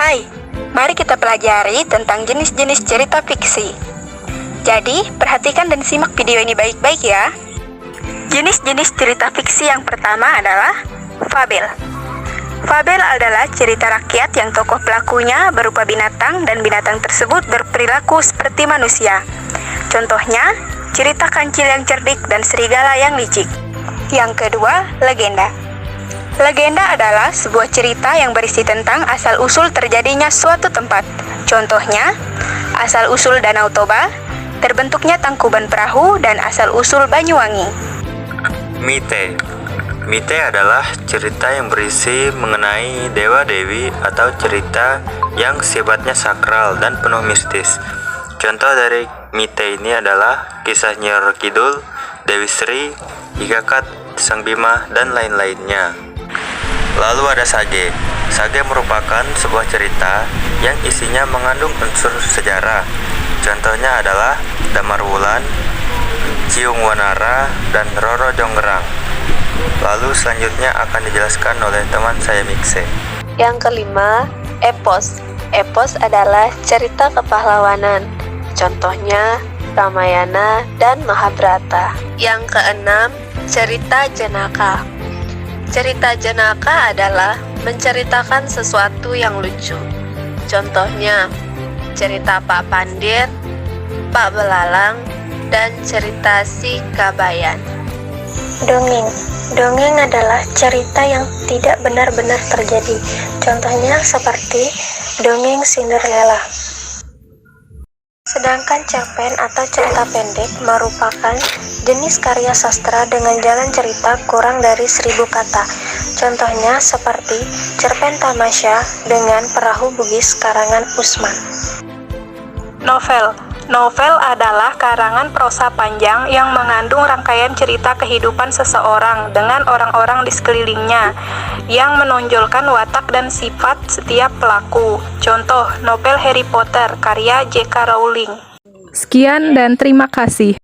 Hai, mari kita pelajari tentang jenis-jenis cerita fiksi. Jadi, perhatikan dan simak video ini baik-baik ya. Jenis-jenis cerita fiksi yang pertama adalah fabel. Fabel adalah cerita rakyat yang tokoh pelakunya berupa binatang dan binatang tersebut berperilaku seperti manusia. Contohnya, cerita kancil yang cerdik dan serigala yang licik. Yang kedua, legenda. Legenda adalah sebuah cerita yang berisi tentang asal-usul terjadinya suatu tempat. Contohnya, asal-usul Danau Toba, terbentuknya Tangkuban Perahu, dan asal-usul Banyuwangi. Mite. Mite adalah cerita yang berisi mengenai dewa-dewi atau cerita yang sifatnya sakral dan penuh mistis. Contoh dari mite ini adalah kisah Nyi Roro Kidul, Dewi Sri, Igakat, Sang Bima, dan lain-lainnya. Lalu ada sage. Sage merupakan sebuah cerita yang isinya mengandung unsur sejarah. Contohnya adalah Damar Wulan, Ciung Wanara, dan Roro Jonggrang. Lalu selanjutnya akan dijelaskan oleh teman saya Mikse. Yang kelima, epos. Epos adalah cerita kepahlawanan. Contohnya Ramayana dan Mahabharata. Yang keenam, cerita jenaka. Cerita jenaka adalah menceritakan sesuatu yang lucu. Contohnya, cerita Pak Pandir, Pak Belalang, dan cerita Si Kabayan. Dongeng. Dongeng adalah cerita yang tidak benar-benar terjadi. Contohnya seperti dongeng Cinderella. Sedangkan cerpen atau cerita pendek merupakan jenis karya sastra dengan jalan cerita kurang dari 1000 kata. Contohnya seperti cerpen Tamasya dengan Perahu Bugis karangan Usman. Novel. Novel adalah karangan prosa panjang yang mengandung rangkaian cerita kehidupan seseorang dengan orang-orang di sekelilingnya yang menonjolkan watak dan sifat setiap pelaku. Contoh, novel Harry Potter karya J.K. Rowling. Sekian dan terima kasih.